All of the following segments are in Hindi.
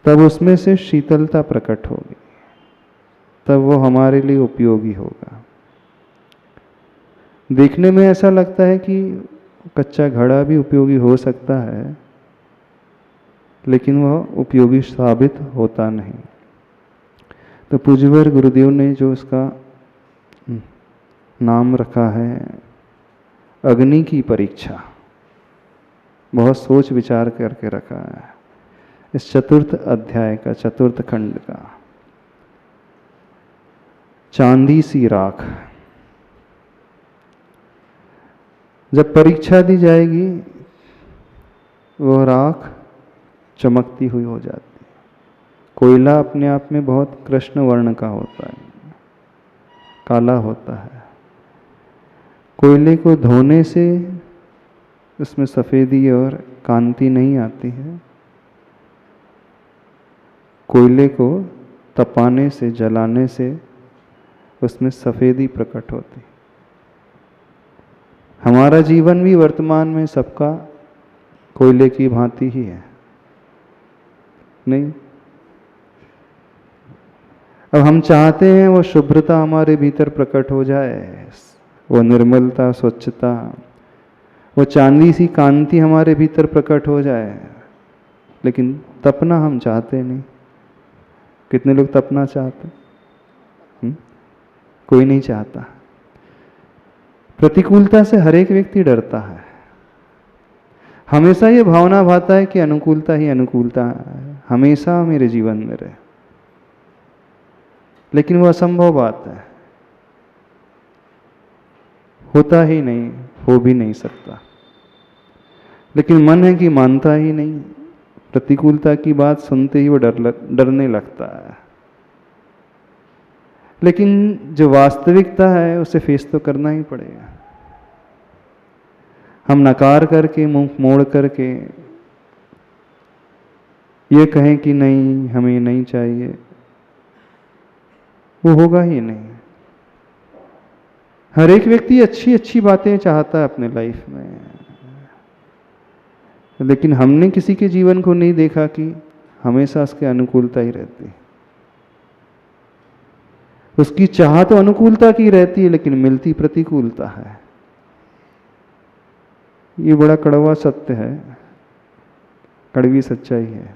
तब उसमें से शीतलता प्रकट होगी, तब वो हमारे लिए उपयोगी होगा। देखने में ऐसा लगता है कि कच्चा घड़ा भी उपयोगी हो सकता है, लेकिन वह उपयोगी साबित होता नहीं। तो पूज्यवर गुरुदेव ने जो इसका नाम रखा है अग्नि की परीक्षा, बहुत सोच विचार करके रखा है। इस चतुर्थ अध्याय का, चतुर्थ खंड का, चांदी सी राख। जब परीक्षा दी जाएगी, वह राख चमकती हुई हो जाती है। कोयला अपने आप में बहुत कृष्ण वर्ण का होता है, काला होता है। कोयले को धोने से उसमें सफ़ेदी और कांति नहीं आती है, कोयले को तपाने से, जलाने से उसमें सफ़ेदी प्रकट होती। हमारा जीवन भी वर्तमान में सबका कोयले की भांति ही है, नहीं? अब हम चाहते हैं वो शुभ्रता हमारे भीतर प्रकट हो जाए, वो निर्मलता, स्वच्छता, वो चांदी सी कांति हमारे भीतर प्रकट हो जाए, लेकिन तपना हम चाहते नहीं। कितने लोग तपना चाहते? कोई नहीं चाहता। प्रतिकूलता से हर एक व्यक्ति डरता है। हमेशा ये भावना भाता है कि अनुकूलता ही अनुकूलता हमेशा मेरे जीवन में रहे, लेकिन वो असंभव बात है, होता ही नहीं, हो भी नहीं सकता। लेकिन मन है कि मानता ही नहीं, प्रतिकूलता की बात सुनते ही वो डरने लगता है। लेकिन जो वास्तविकता है उसे फेस तो करना ही पड़ेगा। हम नकार करके, मुंह मोड़ करके ये कहें कि नहीं, हमें नहीं चाहिए, वो होगा ही नहीं। हर एक व्यक्ति अच्छी अच्छी बातें चाहता है अपने लाइफ में, लेकिन हमने किसी के जीवन को नहीं देखा कि हमेशा उसके अनुकूलता ही रहती है। उसकी चाह तो अनुकूलता की रहती है, लेकिन मिलती प्रतिकूलता है। ये बड़ा कड़वा सत्य है, कड़वी सच्चाई है।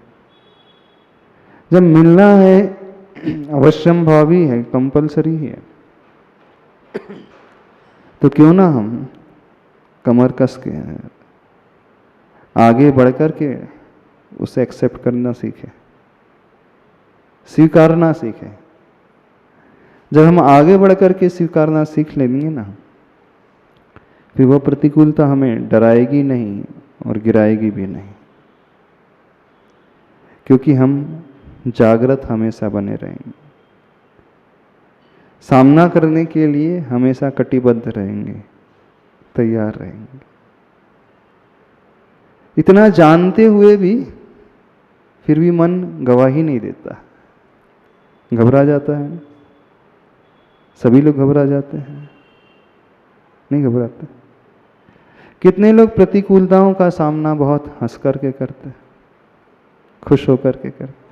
जब मिलना है अवश्यम भावी है, कंपलसरी है, तो क्यों ना हम कमर कस के आगे बढ़कर के उसे एक्सेप्ट करना सीखें, स्वीकारना सीखें। जब हम आगे बढ़कर के स्वीकारना सीख लेंगे ना, फिर वह प्रतिकूलता हमें डराएगी नहीं और गिराएगी भी नहीं, क्योंकि हम जागृत हमेशा बने रहेंगे, सामना करने के लिए हमेशा कटिबद्ध रहेंगे, तैयार रहेंगे। इतना जानते हुए भी फिर भी मन गवाही नहीं देता, घबरा जाता है। सभी लोग घबरा जाते हैं? नहीं घबराते? कितने लोग प्रतिकूलताओं का सामना बहुत हंस करके करते, खुश होकर के करते।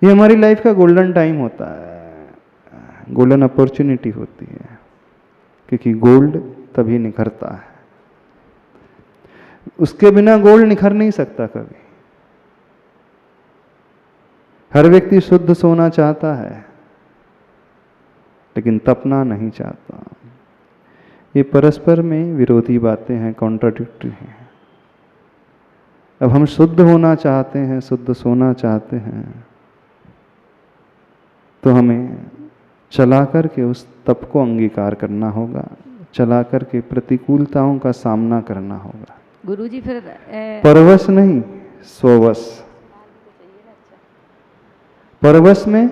ये हमारी लाइफ का गोल्डन टाइम होता है, गोल्डन अपॉर्चुनिटी होती है, क्योंकि गोल्ड तभी निखरता है, उसके बिना गोल्ड निखर नहीं सकता कभी। हर व्यक्ति शुद्ध सोना चाहता है, लेकिन तपना नहीं चाहता। ये परस्पर में विरोधी बातें हैं, कॉन्ट्राडिक्टरी हैं। अब हम शुद्ध होना चाहते हैं, शुद्ध सोना चाहते हैं, तो हमें चला करके उस तप को अंगीकार करना होगा, चला करके प्रतिकूलताओं का सामना करना होगा। गुरुजी फिर परवश नहीं, स्ववश। परवश में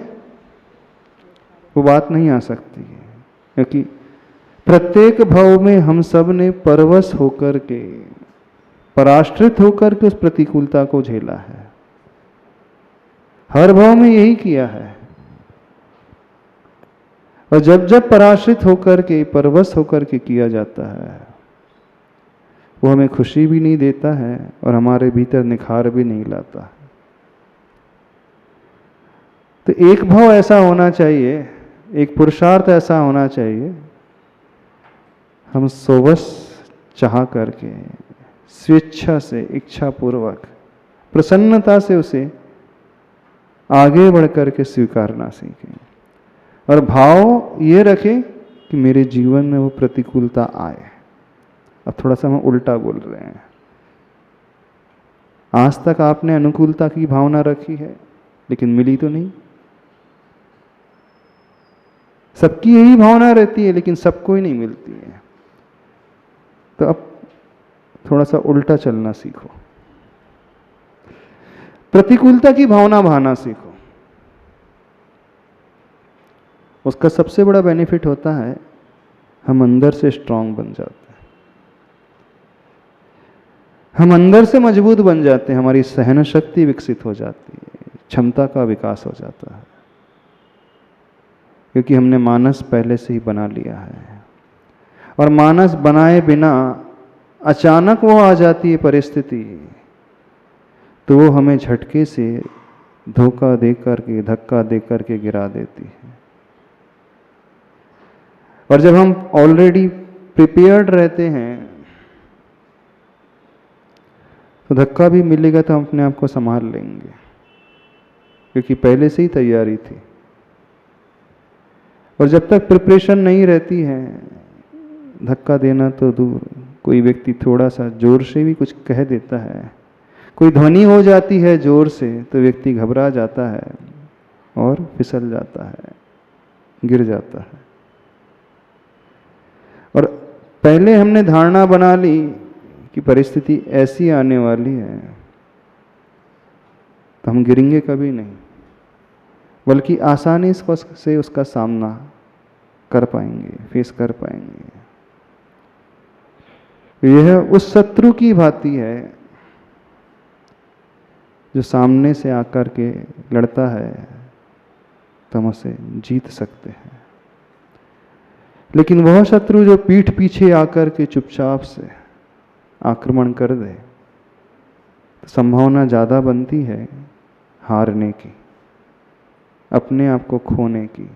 वो बात नहीं आ सकती है, क्योंकि प्रत्येक भाव में हम सब ने परवश होकर के, पराश्रित होकर के उस प्रतिकूलता को झेला है। हर भाव में यही किया है। और जब जब पराश्रित होकर के, परवश होकर के किया जाता है, वो हमें खुशी भी नहीं देता है और हमारे भीतर निखार भी नहीं लाता। तो एक भाव ऐसा होना चाहिए, एक पुरुषार्थ ऐसा होना चाहिए, हम सोवस चाह करके स्वेच्छा से, इच्छा पूर्वक, प्रसन्नता से उसे आगे बढ़ करके स्वीकारना सीखें और भाव ये रखें कि मेरे जीवन में वो प्रतिकूलता आए। अब थोड़ा सा हम उल्टा बोल रहे हैं। आज तक आपने अनुकूलता की भावना रखी है लेकिन मिली तो नहीं। सबकी यही भावना रहती है लेकिन सबको ही नहीं मिलती है। तो अब थोड़ा सा उल्टा चलना सीखो, प्रतिकूलता की भावना भाना सीखो। उसका सबसे बड़ा बेनिफिट होता है हम अंदर से स्ट्रांग बन जाते हैं, हम अंदर से मजबूत बन जाते हैं, हमारी सहन शक्ति विकसित हो जाती है, क्षमता का विकास हो जाता है, क्योंकि हमने मानस पहले से ही बना लिया है। और मानस बनाए बिना अचानक वो आ जाती है परिस्थिति, तो वो हमें झटके से धोखा दे करके, धक्का दे करके गिरा देती है। और जब हम ऑलरेडी प्रिपेयर्ड रहते हैं तो धक्का भी मिलेगा तो हम अपने आप को संभाल लेंगे, क्योंकि पहले से ही तैयारी थी। और जब तक प्रिपरेशन नहीं रहती है, धक्का देना तो दूर, कोई व्यक्ति थोड़ा सा जोर से भी कुछ कह देता है, कोई ध्वनि हो जाती है जोर से, तो व्यक्ति घबरा जाता है और फिसल जाता है, गिर जाता है। और पहले हमने धारणा बना ली कि परिस्थिति ऐसी आने वाली है, तो हम गिरेंगे कभी नहीं, बल्कि आसानी से उसका सामना कर पाएंगे, फेस कर पाएंगे। यह उस शत्रु की भांति है जो सामने से आकर के लड़ता है तो हम उसे जीत सकते हैं, लेकिन वह शत्रु जो पीठ पीछे आकर के चुपचाप से आक्रमण कर दे, तो संभावना ज़्यादा बनती है हारने की, अपने आप को खोने की।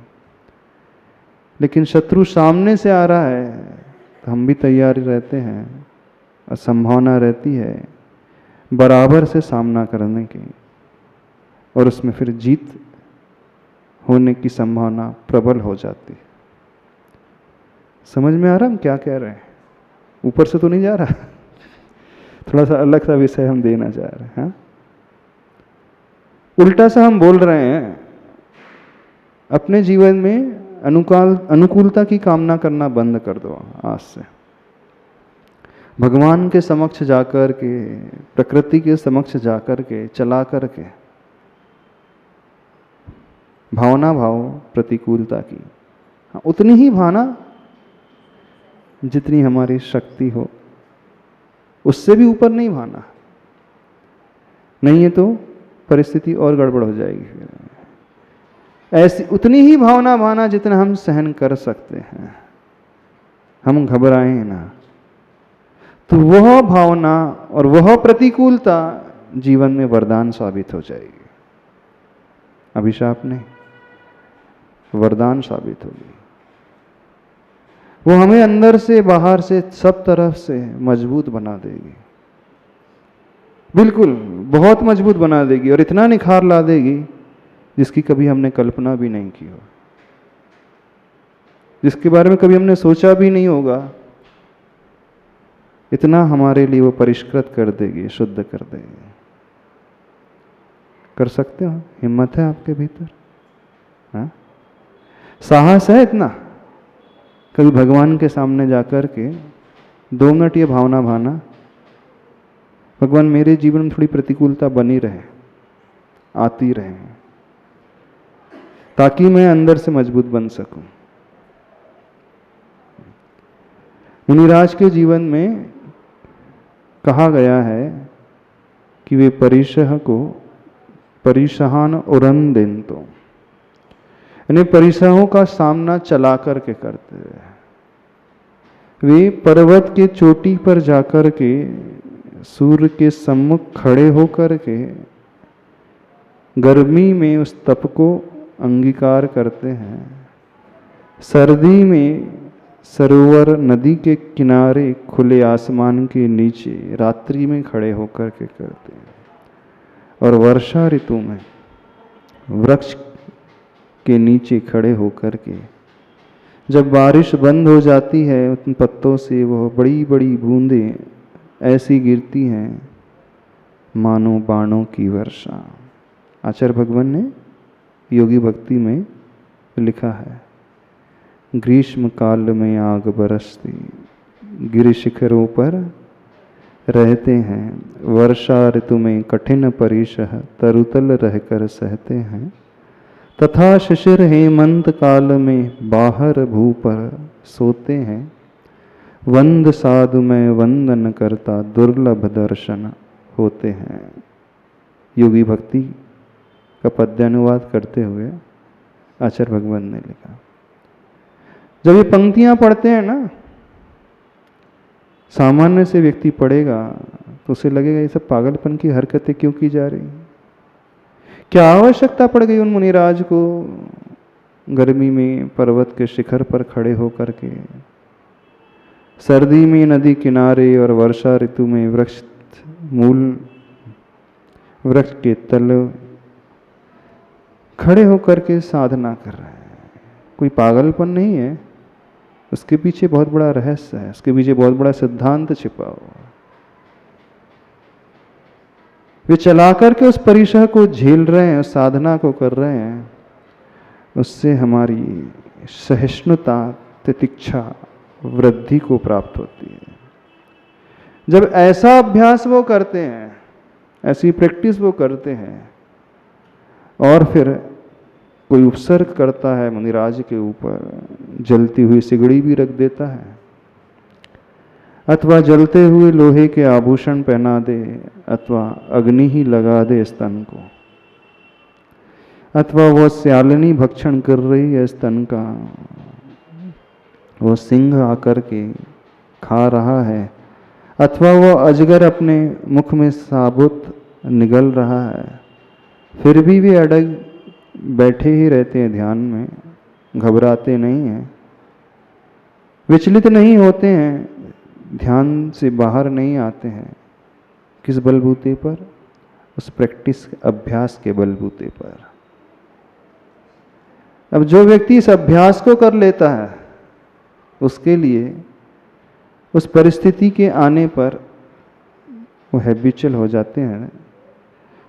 लेकिन शत्रु सामने से आ रहा है तो हम भी तैयार रहते हैं और संभावना रहती है बराबर से सामना करने की, और उसमें फिर जीत होने की संभावना प्रबल हो जाती है। समझ में आ रहा हम क्या कह रहे हैं? ऊपर से तो नहीं जा रहा थोड़ा सा अलग सा विषय हम देना चाह रहे हैं। हाँ? उल्टा सा हम बोल रहे हैं, अपने जीवन में अनुकूलता की कामना करना बंद कर दो आज से। भगवान के समक्ष जाकर के, प्रकृति के समक्ष जाकर के, चला करके भावना भाव प्रतिकूलता की, हाँ, उतनी ही भावना जितनी हमारी शक्ति हो, उससे भी ऊपर नहीं भाना, नहीं है तो परिस्थिति और गड़बड़ हो जाएगी। फिर ऐसी उतनी ही भावना भाना जितना हम सहन कर सकते हैं, हम घबराएं ना। तो वह भावना और वह प्रतिकूलता जीवन में वरदान साबित हो जाएगी, अभिशाप नहीं, वरदान साबित होगी। वो हमें अंदर से बाहर से सब तरफ से मजबूत बना देगी, बिल्कुल बहुत मजबूत बना देगी, और इतना निखार ला देगी जिसकी कभी हमने कल्पना भी नहीं की हो, जिसके बारे में कभी हमने सोचा भी नहीं होगा। इतना हमारे लिए वो परिष्कृत कर देगी, शुद्ध कर देगी। कर सकते हो? हिम्मत है आपके भीतर? हाँ? साहस है इतना? कभी भगवान के सामने जाकर के 2 मिनट ये भावना भाना, भगवान मेरे जीवन में थोड़ी प्रतिकूलता बनी रहे, आती रहे, ताकि मैं अंदर से मजबूत बन सकूं। मुनिराज के जीवन में कहा गया है कि वे परिशह को परिशहान उरन देन, तो यानी परिसहों का सामना चला करके करते हैं। वे पर्वत के चोटी पर जाकर के सूर्य के सम्मुख खड़े होकर के गर्मी में उस तप को अंगीकार करते हैं। सर्दी में सरोवर नदी के किनारे खुले आसमान के नीचे रात्रि में खड़े होकर के करते हैं, और वर्षा ऋतु में वृक्ष के नीचे खड़े होकर के जब बारिश बंद हो जाती है उन पत्तों से वह बड़ी बड़ी बूंदें ऐसी गिरती हैं मानो बाणों की वर्षा। आचार्य भगवान ने योगी भक्ति में लिखा है, ग्रीष्म काल में आग बरसती गिरि शिखरों पर रहते हैं, वर्षा ऋतु में कठिन परिशह तरुतल रहकर सहते हैं, तथा शिशिर हेमंत काल में बाहर भू पर सोते हैं, वंद साधु में वंदन करता दुर्लभ दर्शन होते हैं। योगी भक्ति का पद्यानुवाद करते हुए आचार्य भगवान ने लिखा। जब ये पंक्तियां पढ़ते हैं ना, सामान्य से व्यक्ति पढ़ेगा तो उसे लगेगा ये सब पागलपन की हरकतें क्यों की जा रही, क्या आवश्यकता पड़ गई उन मुनिराज को गर्मी में पर्वत के शिखर पर खड़े होकर के, सर्दी में नदी किनारे और वर्षा ऋतु में वृक्ष मूल वृक्ष के तल खड़े होकर के साधना कर रहे हैं। कोई पागलपन नहीं है, उसके पीछे बहुत बड़ा रहस्य है, उसके पीछे बहुत बड़ा सिद्धांत छिपा हुआ है। वे चला करके उस परिसर को झेल रहे हैं, उस साधना को कर रहे हैं, उससे हमारी सहिष्णुता तितिक्षा वृद्धि को प्राप्त होती है। जब ऐसा अभ्यास वो करते हैं, ऐसी प्रैक्टिस वो करते हैं, और फिर कोई उपसर्ग करता है मुनिराज के ऊपर, जलती हुई सिगड़ी भी रख देता है, अथवा जलते हुए लोहे के आभूषण पहना दे, अथवा अग्नि ही लगा दे स्तन को, अथवा वह स्यालिनी भक्षण कर रही है स्तन का, वो सिंह आकर के खा रहा है, अथवा वह अजगर अपने मुख में साबुत निगल रहा है, फिर भी वे अड़ग बैठे ही रहते हैं ध्यान में, घबराते नहीं हैं, विचलित नहीं होते हैं, ध्यान से बाहर नहीं आते हैं। किस बलबूते पर? उस प्रैक्टिस अभ्यास के बलबूते पर। अब जो व्यक्ति इस अभ्यास को कर लेता है उसके लिए उस परिस्थिति के आने पर वो हैबिचुअल हो जाते हैं,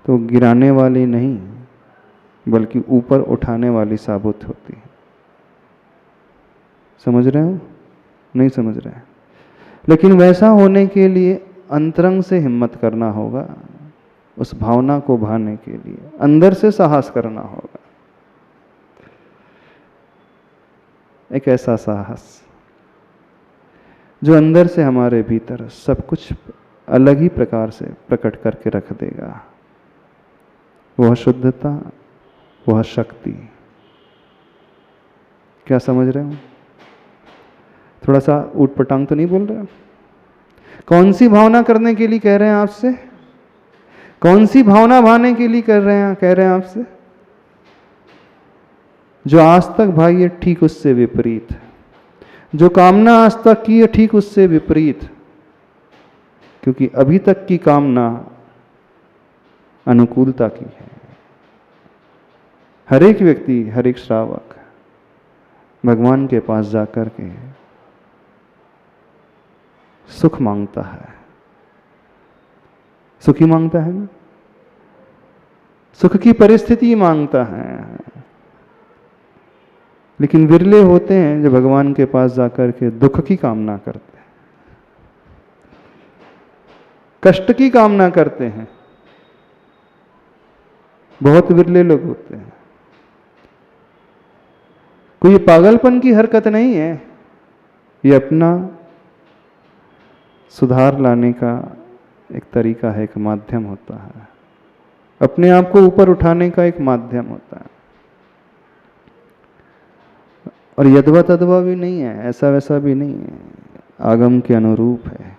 तो गिराने वाली नहीं बल्कि ऊपर उठाने वाली साबित होती है। समझ रहे हो? नहीं समझ रहे? लेकिन वैसा होने के लिए अंतरंग से हिम्मत करना होगा, उस भावना को भाने के लिए अंदर से साहस करना होगा। एक ऐसा साहस जो अंदर से हमारे भीतर सब कुछ अलग ही प्रकार से प्रकट करके रख देगा। वह शुद्धता, वह शक्ति। क्या समझ रहे हो? थोड़ा सा ऊटपटांग तो नहीं बोल रहे? कौन सी भावना करने के लिए कह रहे हैं आपसे? कौन सी भावना भाने के लिए कह रहे हैं आपसे? जो आज तक भाई है ठीक उससे विपरीत, जो कामना आज तक की है ठीक उससे विपरीत, क्योंकि अभी तक की कामना अनुकूलता की है। हर एक व्यक्ति, हर एक श्रावक भगवान के पास जाकर के सुख मांगता है। सुखी मांगता है ना? सुख की परिस्थिति मांगता है। लेकिन विरले होते हैं जो भगवान के पास जाकर के दुख की कामना करते हैं, कष्ट की कामना करते हैं। बहुत विरले लोग होते हैं। कोई पागलपन की हरकत नहीं है, ये अपना सुधार लाने का एक तरीका है, एक माध्यम होता है, अपने आप को ऊपर उठाने का एक माध्यम होता है। और यदवा तदवा भी नहीं है, ऐसा वैसा भी नहीं है, आगम के अनुरूप है।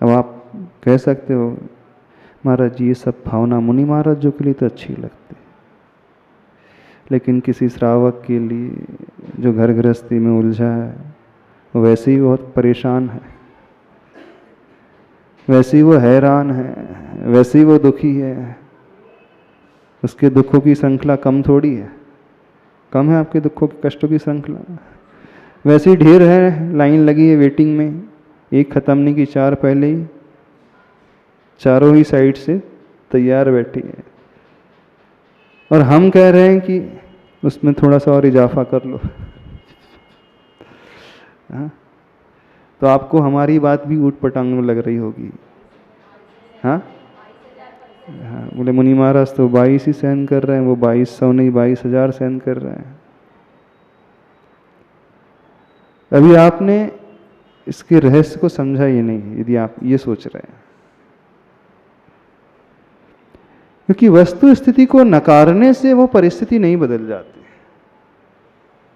अब आप कह सकते हो महाराज जी ये सब भावना मुनि महाराज जो के लिए तो अच्छी लगती है। लेकिन किसी श्रावक के लिए जो घर गृहस्थी में उलझा है, वो वैसे ही बहुत परेशान है, वैसे ही वो हैरान है, वैसे ही वो दुखी है। उसके दुखों की श्रृंखला कम थोड़ी है, कम है आपके दुखों के कष्टों की श्रृंखला। वैसे ही ढेर है, लाइन लगी है वेटिंग में, एक खत्म नहीं की, चार पहले ही, चारों ही साइड से तैयार बैठी है। और हम कह रहे हैं कि उसमें थोड़ा सा और इजाफा कर लो। हाँ? तो आपको हमारी बात भी ऊट पटांग में लग रही होगी। हाँ हाँ, बोले मुनि महाराज तो 22 ही सहन कर रहे हैं, वो 2200 नहीं 22,000 सहन कर रहे हैं। अभी आपने इसके रहस्य को समझा ही नहीं, यदि आप ये सोच रहे हैं। क्योंकि वस्तु स्थिति को नकारने से वो परिस्थिति नहीं बदल जाती।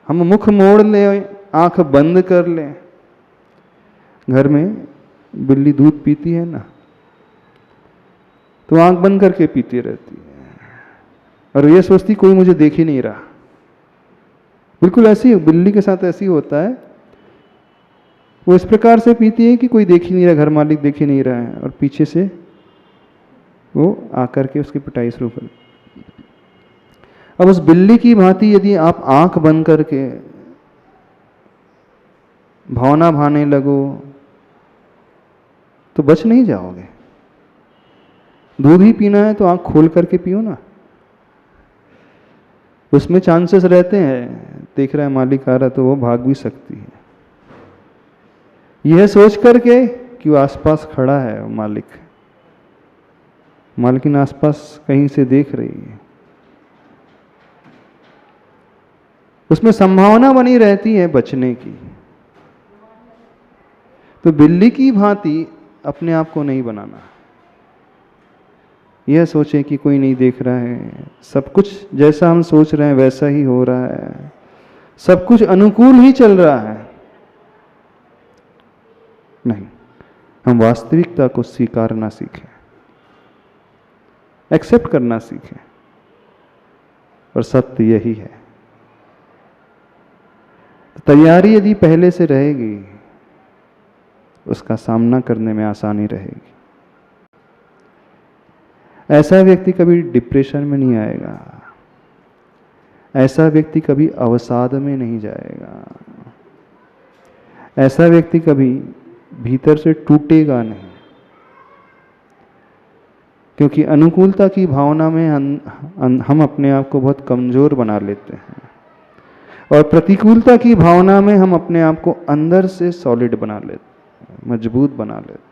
हम मुख मोड़ लें, आंख बंद कर लें। घर में बिल्ली दूध पीती है ना, तो आंख बंद करके पीती रहती है और ये सोचती कोई मुझे देख ही नहीं रहा। बिल्कुल ऐसी बिल्ली के साथ ऐसी होता है, वो इस प्रकार से पीती है कि कोई देख ही नहीं रहा, घर मालिक देख ही नहीं रहा है, और पीछे से वो आकर के उसकी पिटाई शुरू कर। अब उस बिल्ली की भांति यदि आप आंख बंद करके भावना भाने लगो तो बच नहीं जाओगे। दूध ही पीना है तो आंख खोल करके पियो ना, उसमें चांसेस रहते हैं, देख रहा है मालिक आ रहा तो वो भाग भी सकती है। यह सोच करके कि वो आसपास खड़ा है, मालकिन आसपास कहीं से देख रही है, उसमें संभावना बनी रहती है बचने की। तो बिल्ली की भांति अपने आप को नहीं बनाना। यह सोचें कि कोई नहीं देख रहा है, सब कुछ जैसा हम सोच रहे हैं वैसा ही हो रहा है, सब कुछ अनुकूल ही चल रहा है। नहीं, हम वास्तविकता को स्वीकारना सीखें, एक्सेप्ट करना सीखें, और सत्य यही है। तो तैयारी यदि पहले से रहेगी, उसका सामना करने में आसानी रहेगी। ऐसा व्यक्ति कभी डिप्रेशन में नहीं आएगा, ऐसा व्यक्ति कभी अवसाद में नहीं जाएगा, ऐसा व्यक्ति कभी भीतर से टूटेगा नहीं। क्योंकि अनुकूलता की भावना में हम अपने आप को बहुत कमजोर बना लेते हैं, और प्रतिकूलता की भावना में हम अपने आप को अंदर से सॉलिड बना लेते हैं, मजबूत बना लेते हैं।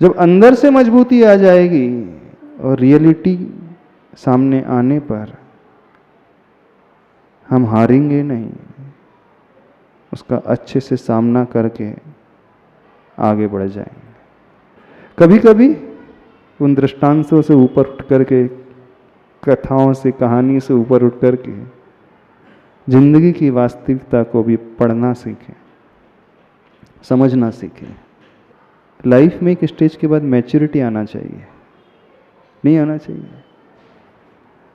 जब अंदर से मजबूती आ जाएगी और रियलिटी सामने आने पर हम हारेंगे नहीं, उसका अच्छे से सामना करके आगे बढ़ जाएंगे। कभी कभी उन दृष्टांतों से ऊपर उठ करके, कथाओं से, कहानी से ऊपर उठ करके जिंदगी की वास्तविकता को भी पढ़ना सीखें, समझना सीखें। लाइफ में एक स्टेज के बाद मैच्योरिटी आना चाहिए, नहीं आना चाहिए।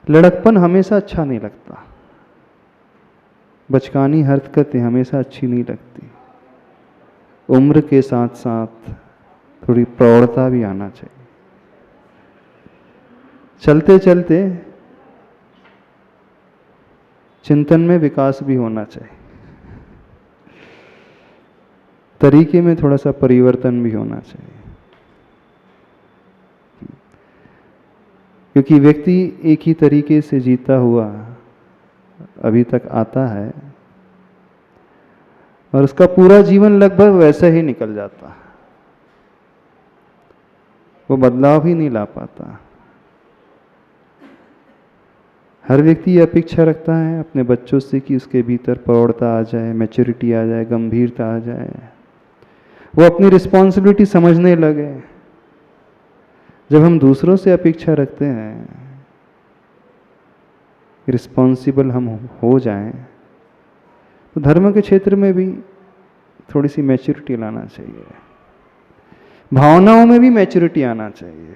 लड़कपन हमेशा अच्छा नहीं लगता, बचकानी हरकतें हमेशा अच्छी नहीं लगती। उम्र के साथ साथ थोड़ी प्रौढ़ता भी आना चाहिए। चलते चलते चिंतन में विकास भी होना चाहिए, तरीके में थोड़ा सा परिवर्तन भी होना चाहिए। क्योंकि व्यक्ति एक ही तरीके से जीता हुआ अभी तक आता है और उसका पूरा जीवन लगभग वैसा ही निकल जाता, वो बदलाव ही नहीं ला पाता। हर व्यक्ति ये अपेक्षा रखता है अपने बच्चों से कि उसके भीतर प्रौढ़ता आ जाए, मैच्योरिटी आ जाए, गंभीरता आ जाए, वो अपनी रिस्पॉन्सिबिलिटी समझने लगे। जब हम दूसरों से अपेक्षा रखते हैं रिस्पॉन्सिबल हम हो जाएं, तो धर्म के क्षेत्र में भी थोड़ी सी मैच्योरिटी लाना चाहिए, भावनाओं में भी मैच्योरिटी आना चाहिए।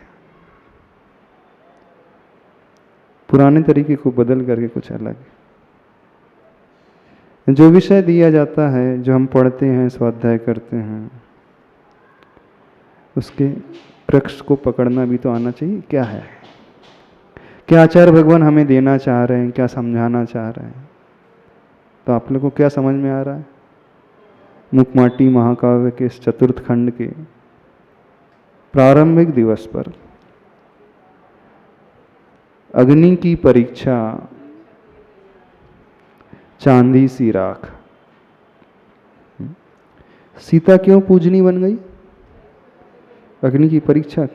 पुराने तरीके को बदल करके कुछ अलग। जो विषय दिया जाता है, जो हम पढ़ते हैं, स्वाध्याय करते हैं, उसके प्रश्न को पकड़ना भी तो आना चाहिए। क्या है, क्या आचार्य भगवान हमें देना चाह रहे हैं, क्या समझाना चाह रहे हैं? तो आप लोगों को क्या समझ में आ रहा है? मुखमाटी महाकाव्य के इस चतुर्थ खंड के प्रारंभिक दिवस पर अग्नि की परीक्षा, चांदी सी राख। सीता क्यों पूजनी बन गई? अग्नि की परीक्षा,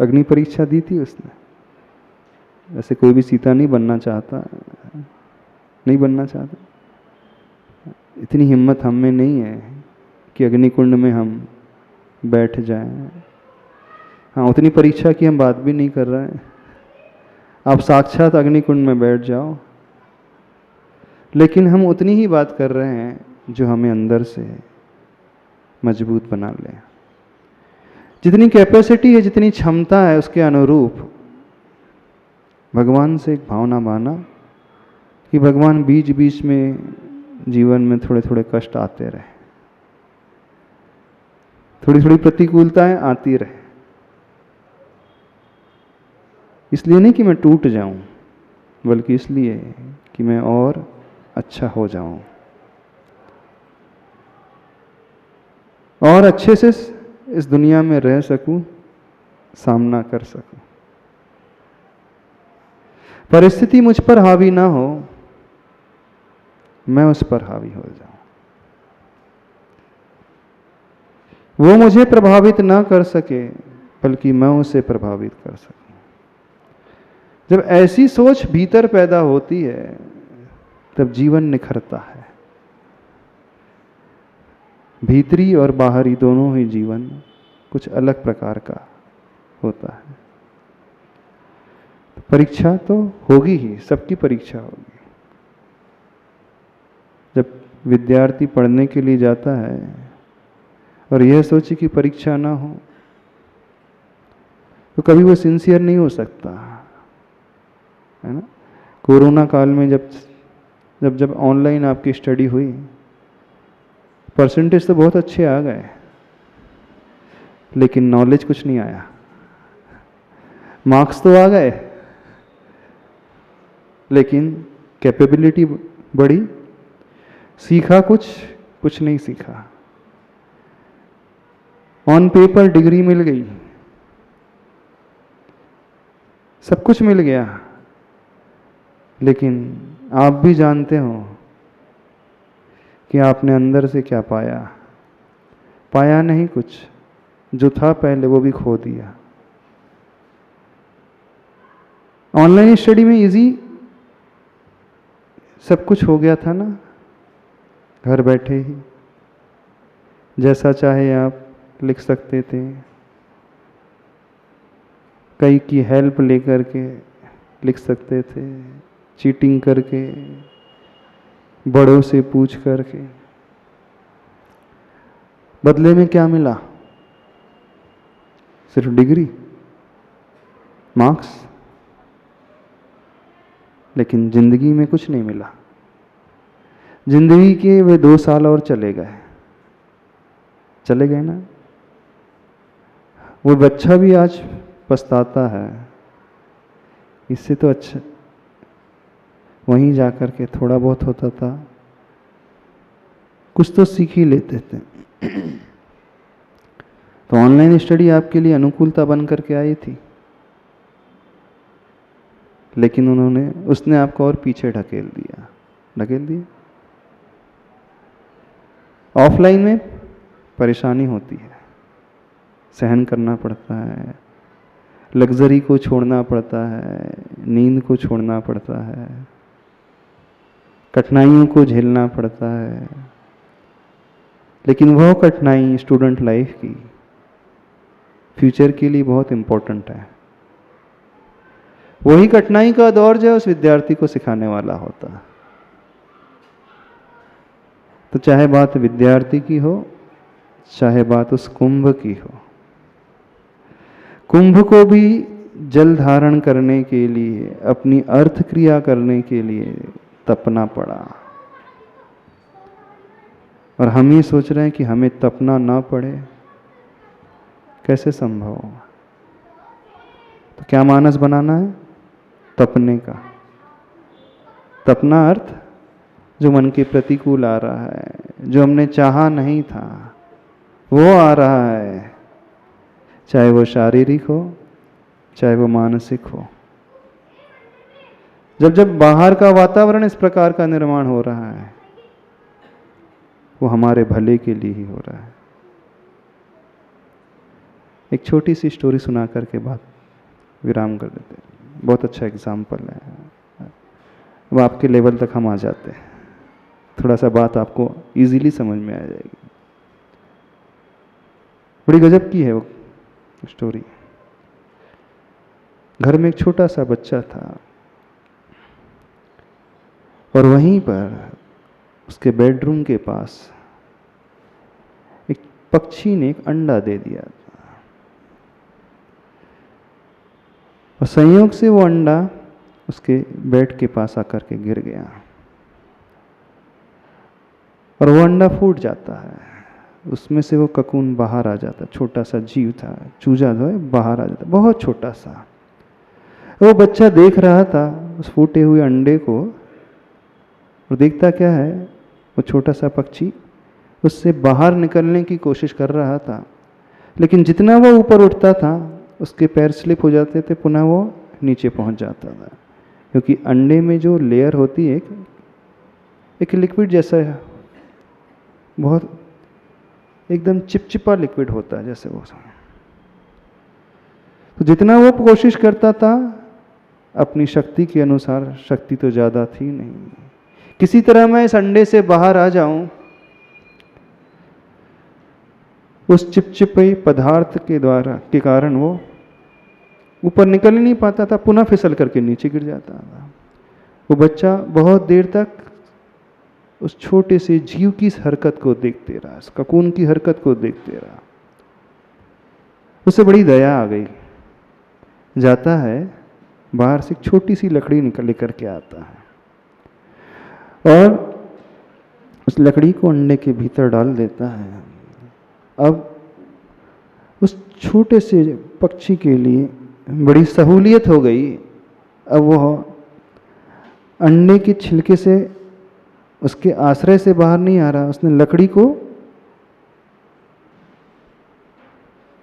अग्नि परीक्षा दी थी उसने। वैसे कोई भी सीता नहीं बनना चाहता, नहीं बनना चाहता। इतनी हिम्मत हम में नहीं है कि अग्निकुंड में हम बैठ जाएं। हाँ, उतनी परीक्षा की हम बात भी नहीं कर रहे हैं। आप साक्षात अग्निकुंड में बैठ जाओ, लेकिन हम उतनी ही बात कर रहे हैं जो हमें अंदर से मजबूत बना ले। जितनी कैपेसिटी है, जितनी क्षमता है, उसके अनुरूप भगवान से एक भावना माना कि भगवान बीच बीच में जीवन में थोड़े थोड़े कष्ट आते रहे, थोड़ी थोड़ी प्रतिकूलताएं आती रहे। इसलिए नहीं कि मैं टूट जाऊं, बल्कि इसलिए कि मैं और अच्छा हो जाऊं और अच्छे से इस दुनिया में रह सकूं, सामना कर सकूं। परिस्थिति मुझ पर हावी ना हो, मैं उस पर हावी हो जाऊं। वो मुझे प्रभावित ना कर सके, बल्कि मैं उसे प्रभावित कर सकूं। जब ऐसी सोच भीतर पैदा होती है, तब जीवन निखरता है। भीतरी और बाहरी दोनों ही जीवन कुछ अलग प्रकार का होता है। परीक्षा तो होगी ही, सबकी परीक्षा होगी। जब विद्यार्थी पढ़ने के लिए जाता है और यह सोचे कि परीक्षा ना हो, तो कभी वो सिंसियर नहीं हो सकता, है ना। कोरोना काल में जब ऑनलाइन आपकी स्टडी हुई, परसेंटेज तो बहुत अच्छे आ गए, लेकिन नॉलेज कुछ नहीं आया। मार्क्स तो आ गए, लेकिन कैपेबिलिटी बढ़ी, सीखा कुछ नहीं सीखा। ऑन पेपर डिग्री मिल गई, सब कुछ मिल गया, लेकिन आप भी जानते हो कि आपने अंदर से क्या पाया। पाया नहीं कुछ, जो था पहले वो भी खो दिया। ऑनलाइन स्टडी में इजी सब कुछ हो गया था ना, घर बैठे ही जैसा चाहे आप लिख सकते थे। कई की हेल्प लेकर के लिख सकते थे, चीटिंग करके, बड़ों से पूछ करके। बदले में क्या मिला? सिर्फ डिग्री, मार्क्स, लेकिन जिंदगी में कुछ नहीं मिला। जिंदगी के वे 2 साल और चले गए ना। वो बच्चा भी आज पछताता है, इससे तो अच्छा वहीं जाकर के थोड़ा बहुत होता था, कुछ तो सीख ही लेते थे। तो ऑनलाइन स्टडी आपके लिए अनुकूलता बन करके आई थी, लेकिन उसने आपको और पीछे ढकेल दिया। ऑफलाइन में परेशानी होती है, सहन करना पड़ता है, लग्जरी को छोड़ना पड़ता है, नींद को छोड़ना पड़ता है, कठिनाइयों को झेलना पड़ता है। लेकिन वह कठिनाई स्टूडेंट लाइफ की फ्यूचर के लिए बहुत इंपॉर्टेंट है। वही कठिनाई का दौर जो है उस विद्यार्थी को सिखाने वाला होता है। तो चाहे बात विद्यार्थी की हो, चाहे बात उस कुंभ की हो, कुंभ को भी जल धारण करने के लिए, अपनी अर्थ क्रिया करने के लिए तपना पड़ा। और हम ही सोच रहे हैं कि हमें तपना ना पड़े, कैसे संभव? तो क्या मानस बनाना है? तपने का। तपना अर्थ जो मन के प्रतिकूल आ रहा है, जो हमने चाहा नहीं था वो आ रहा है, चाहे वो शारीरिक हो चाहे वो मानसिक हो। जब जब बाहर का वातावरण इस प्रकार का निर्माण हो रहा है, वो हमारे भले के लिए ही हो रहा है। एक छोटी सी स्टोरी सुना करके बात विराम कर देते हैं। बहुत अच्छा एग्जाम्पल है, अब आपके लेवल तक हम आ जाते हैं, थोड़ा सा बात आपको इजीली समझ में आ जाएगी। बड़ी गजब की है वो स्टोरी। घर में एक छोटा सा बच्चा था और वहीं पर उसके बेडरूम के पास एक पक्षी ने एक अंडा दे दिया था और संयोग से वो अंडा उसके बेड के पास आकर के गिर गया और वो अंडा फूट जाता है। उसमें से वो ककून बाहर आ जाता, छोटा सा जीव था, चूजा जो है बाहर आ जाता, बहुत छोटा सा। वो बच्चा देख रहा था उस फूटे हुए अंडे को और देखता क्या है, वो छोटा सा पक्षी उससे बाहर निकलने की कोशिश कर रहा था, लेकिन जितना वो ऊपर उठता था उसके पैर स्लिप हो जाते थे, पुनः वो नीचे पहुंच जाता था, क्योंकि अंडे में जो लेयर होती है एक लिक्विड जैसा है, बहुत एकदम चिपचिपा लिक्विड होता है जैसे वो। तो जितना वो कोशिश करता था अपनी शक्ति के अनुसार, शक्ति तो ज़्यादा थी नहीं, किसी तरह मैं इस अंडे से बाहर आ जाऊं, उस चिपचिपे पदार्थ के कारण वो ऊपर निकल ही नहीं पाता था, पुनः फिसल करके नीचे गिर जाता था। वो बच्चा बहुत देर तक उस छोटे से जीव की इस हरकत को देखते रहा, इस ककून की हरकत को देखते रहा। उसे बड़ी दया आ गई, जाता है बाहर से एक छोटी सी लकड़ी निकल लेकर के आता है और उस लकड़ी को अंडे के भीतर डाल देता है। अब उस छोटे से पक्षी के लिए बड़ी सहूलियत हो गई। अब वह अंडे के छिलके से, उसके आश्रय से बाहर नहीं आ रहा, उसने लकड़ी को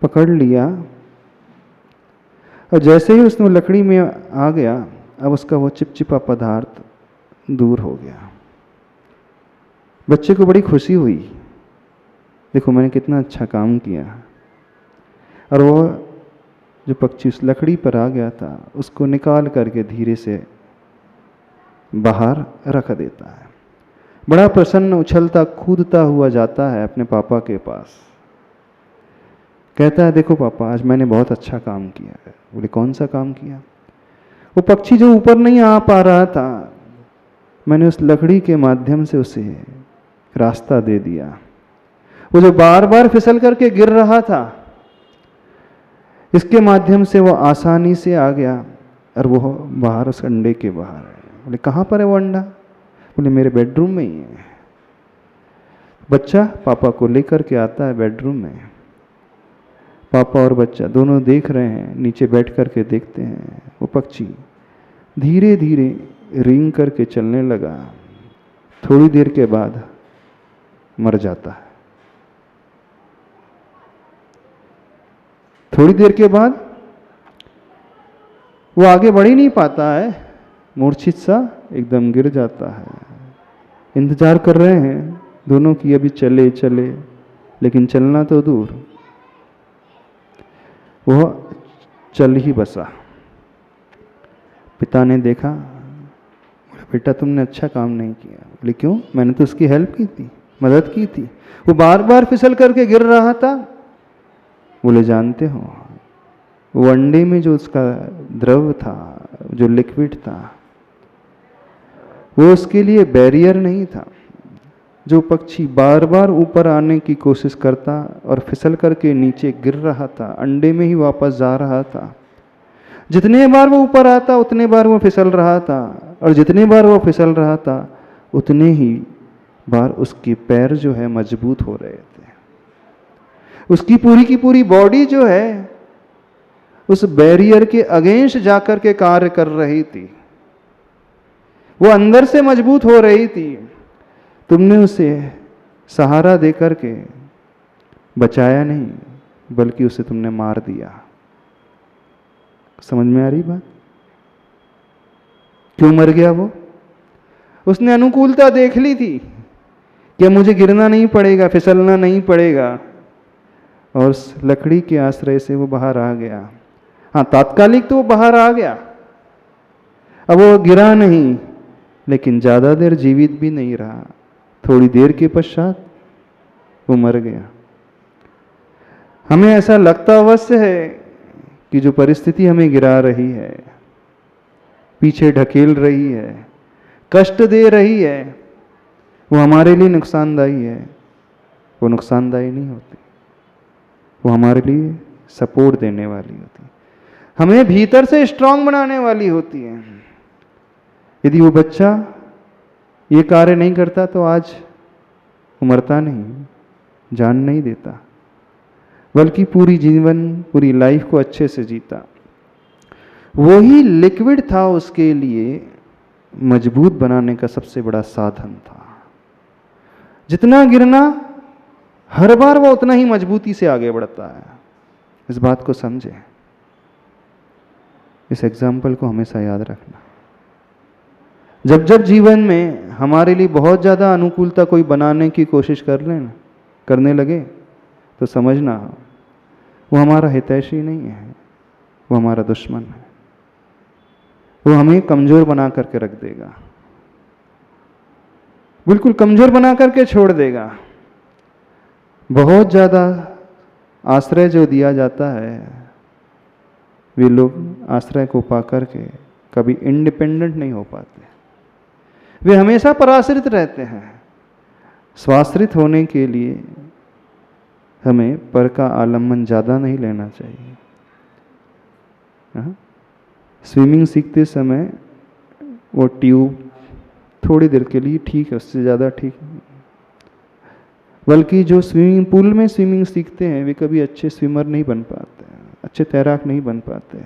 पकड़ लिया और जैसे ही उसने लकड़ी में आ गया, अब उसका वो चिपचिपा पदार्थ दूर हो गया। बच्चे को बड़ी खुशी हुई, देखो मैंने कितना अच्छा काम किया। और वो जो पक्षी उस लकड़ी पर आ गया था उसको निकाल करके धीरे से बाहर रख देता है। बड़ा प्रसन्न उछलता कूदता हुआ जाता है अपने पापा के पास, कहता है देखो पापा आज मैंने बहुत अच्छा काम किया है। बोले कौन सा काम किया? वो पक्षी जो ऊपर नहीं आ पा रहा था, मैंने उस लकड़ी के माध्यम से उसे रास्ता दे दिया। वो जो बार बार फिसल करके गिर रहा था, इसके माध्यम से वो आसानी से आ गया और वो बाहर उस अंडे के बाहर है। बोले कहाँ पर है वो अंडा? बोले मेरे बेडरूम में ही है। बच्चा पापा को लेकर के आता है बेडरूम में। पापा और बच्चा दोनों देख रहे हैं, नीचे बैठ करके देखते हैं। वो पक्षी धीरे धीरे रेंग करके चलने लगा, थोड़ी देर के बाद मर जाता है। थोड़ी देर के बाद वो आगे बढ़ ही नहीं पाता है, मूर्छित सा एकदम गिर जाता है। इंतजार कर रहे हैं दोनों की अभी चले चले, लेकिन चलना तो दूर, वह चल ही बसा। पिता ने देखा, बोले बेटा तुमने अच्छा काम नहीं किया। बोले क्यों? मैंने तो उसकी हेल्प की थी, मदद की थी, वो बार बार फिसल करके गिर रहा था। बोले जानते हो वो अंडे में जो उसका द्रव था, जो लिक्विड था, वो उसके लिए बैरियर नहीं था। जो पक्षी बार बार ऊपर आने की कोशिश करता और फिसल करके नीचे गिर रहा था, अंडे में ही वापस जा रहा था, जितने बार वो ऊपर आता उतने बार वो फिसल रहा था, और जितने बार वो फिसल रहा था उतने ही बार उसके पैर जो है मजबूत हो रहे थे। उसकी पूरी की पूरी बॉडी जो है उस बैरियर के अगेंस्ट जाकर के कार्य कर रही थी, वो अंदर से मजबूत हो रही थी। तुमने उसे सहारा देकर के बचाया नहीं, बल्कि उसे तुमने मार दिया। समझ में आ रही बात? क्यों मर गया वो? उसने अनुकूलता देख ली थी कि मुझे गिरना नहीं पड़ेगा, फिसलना नहीं पड़ेगा, और उस लकड़ी के आश्रय से वो बाहर आ गया। हाँ, तात्कालिक तो वो बाहर आ गया, अब वो गिरा नहीं, लेकिन ज्यादा देर जीवित भी नहीं रहा। थोड़ी देर के पश्चात वो मर गया। हमें ऐसा लगता अवश्य है कि जो परिस्थिति हमें गिरा रही है, पीछे ढकेल रही है, कष्ट दे रही है, वो हमारे लिए नुकसानदायी है। वो नुकसानदायी नहीं होती, वो हमारे लिए सपोर्ट देने वाली होती है, हमें भीतर से स्ट्रांग बनाने वाली होती है। यदि वो बच्चा ये कार्य नहीं करता तो आज वो मरता नहीं, जान नहीं देता, बल्कि पूरी जीवन, पूरी लाइफ को अच्छे से जीता। वो ही लिक्विड था उसके लिए मजबूत बनाने का सबसे बड़ा साधन था। जितना गिरना, हर बार वो उतना ही मजबूती से आगे बढ़ता है। इस बात को समझे, इस एग्जाम्पल को हमेशा याद रखना। जब जब जीवन में हमारे लिए बहुत ज़्यादा अनुकूलता कोई बनाने की कोशिश करने लगे, तो समझना वो हमारा हितैषी नहीं है, वो हमारा दुश्मन है। वो हमें कमज़ोर बना करके रख देगा, बिल्कुल कमज़ोर बना करके छोड़ देगा। बहुत ज़्यादा आश्रय जो दिया जाता है, वे लोग आश्रय को पा करके कभी इंडिपेंडेंट नहीं हो पाते, वे हमेशा पराश्रित रहते हैं। स्वाश्रित होने के लिए हमें पर का आलम्बन ज़्यादा नहीं लेना चाहिए। स्विमिंग सीखते समय वो ट्यूब थोड़ी देर के लिए ठीक है, उससे ज़्यादा ठीक नहीं। बल्कि जो स्विमिंग पूल में स्विमिंग सीखते हैं वे कभी अच्छे स्विमर नहीं बन पाते, अच्छे तैराक नहीं बन पाते।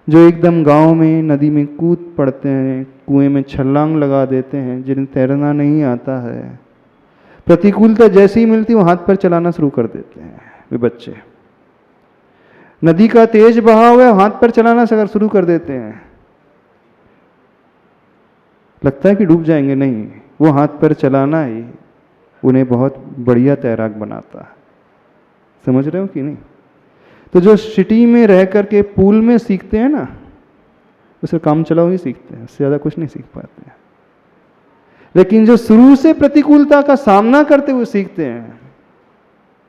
जो एकदम गांव में नदी में कूद पड़ते हैं, कुएं में छलांग लगा देते हैं, जिन्हें तैरना नहीं आता है, प्रतिकूलता जैसे ही मिलती वो हाथ पर चलाना शुरू कर देते हैं। वे बच्चे नदी का तेज बहाव है, हाथ पर चलाना शुरू कर देते हैं। लगता है कि डूब जाएंगे, नहीं, वो हाथ पर चलाना ही उन्हें बहुत बढ़िया तैराक बनाता है। समझ रहे हो कि नहीं? तो जो सिटी में रह करके पूल में सीखते हैं ना, उसे काम चलाओ ही सीखते हैं, उससे ज़्यादा कुछ नहीं सीख पाते हैं। लेकिन जो शुरू से प्रतिकूलता का सामना करते हुए सीखते हैं,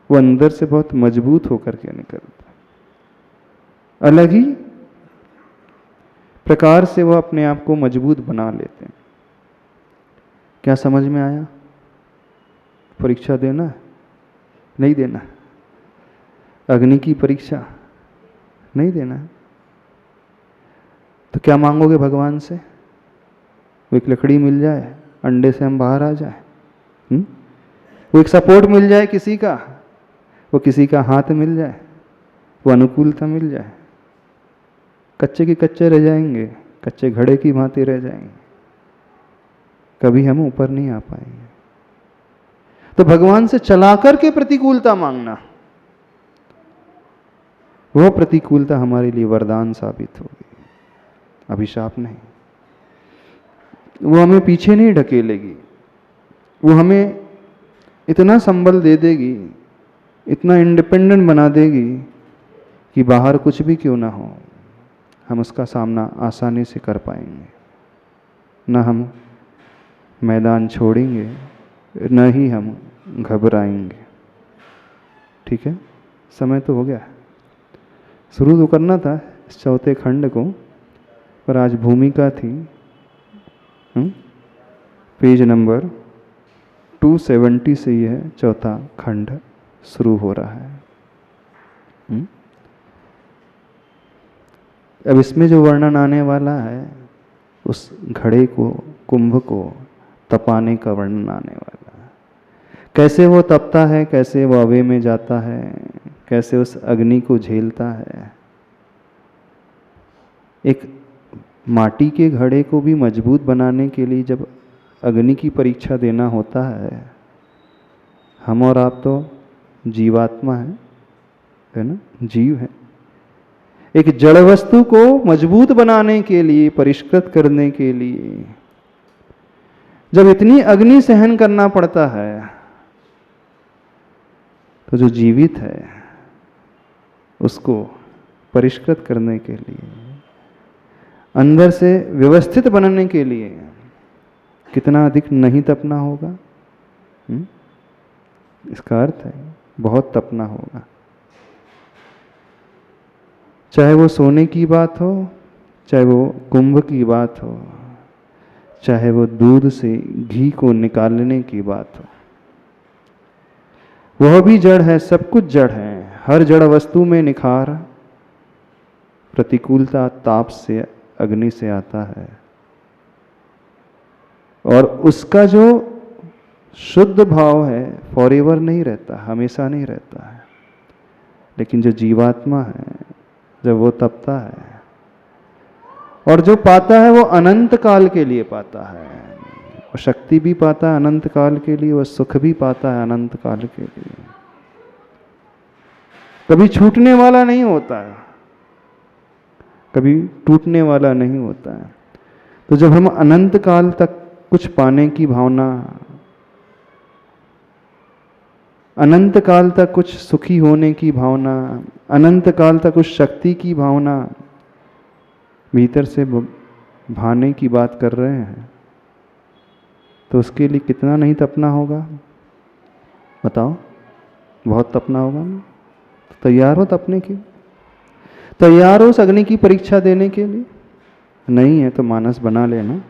वो अंदर से बहुत मजबूत होकर के निकलते हैं। अलग ही प्रकार से वो अपने आप को मजबूत बना लेते हैं। क्या समझ में आया? परीक्षा देना नहीं देना, अग्नि की परीक्षा नहीं देना, तो क्या मांगोगे भगवान से? वो एक लकड़ी मिल जाए, अंडे से हम बाहर आ जाए, वो एक सपोर्ट मिल जाए किसी का, वो किसी का हाथ मिल जाए, वो अनुकूलता मिल जाए। कच्चे के कच्चे रह जाएंगे, कच्चे घड़े की भांति रह जाएंगे, कभी हम ऊपर नहीं आ पाएंगे। तो भगवान से चला करके प्रतिकूलता मांगना, वह प्रतिकूलता हमारे लिए वरदान साबित होगी, अभिशाप नहीं। वो हमें पीछे नहीं ढकेलेगी, वो हमें इतना संबल दे देगी, इतना इंडिपेंडेंट बना देगी कि बाहर कुछ भी क्यों ना हो, हम उसका सामना आसानी से कर पाएंगे। न हम मैदान छोड़ेंगे, न ही हम घबराएंगे। ठीक है, समय तो हो गया, शुरू तो करना था इस चौथे खंड को, पर आज भूमिका थी। पेज नंबर 270 से यह चौथा खंड शुरू हो रहा है। अब इसमें जो वर्णन आने वाला है उस घड़े को, कुंभ को तपाने का वर्णन आने वाला है। कैसे वो तपता है, कैसे वो अवे में जाता है, कैसे उस अग्नि को झेलता है। एक माटी के घड़े को भी मजबूत बनाने के लिए जब अग्नि की परीक्षा देना होता है, हम और आप तो जीवात्मा है ना, जीव है। एक जड़ वस्तु को मजबूत बनाने के लिए, परिष्कृत करने के लिए जब इतनी अग्नि सहन करना पड़ता है, तो जो जीवित है उसको परिष्कृत करने के लिए, अंदर से व्यवस्थित बनने के लिए कितना अधिक नहीं तपना होगा। इसका अर्थ है बहुत तपना होगा। चाहे वो सोने की बात हो, चाहे वो कुंभ की बात हो, चाहे वो दूध से घी को निकालने की बात हो, वह भी जड़ है, सब कुछ जड़ है। हर जड़ वस्तु में निखार, प्रतिकूलता, ताप से, अग्नि से आता है। और उसका जो शुद्ध भाव है फॉरएवर नहीं रहता, हमेशा नहीं रहता है। लेकिन जो जीवात्मा है, जब वो तपता है और जो पाता है वो अनंत काल के लिए पाता है। वो शक्ति भी पाता है अनंत काल के लिए, वो सुख भी पाता है अनंत काल के लिए। कभी छूटने वाला नहीं होता है, कभी टूटने वाला नहीं होता है। तो जब हम अनंत काल तक कुछ पाने की भावना, अनंत काल तक कुछ सुखी होने की भावना, अनंत काल तक उस शक्ति की भावना भीतर से भाने की बात कर रहे हैं, तो उसके लिए कितना नहीं तपना होगा बताओ। बहुत तपना होगा ना। तो तैयार हो तपने के, तैयार हो उस अग्नि की परीक्षा देने के लिए। नहीं है तो मानस बना लेना।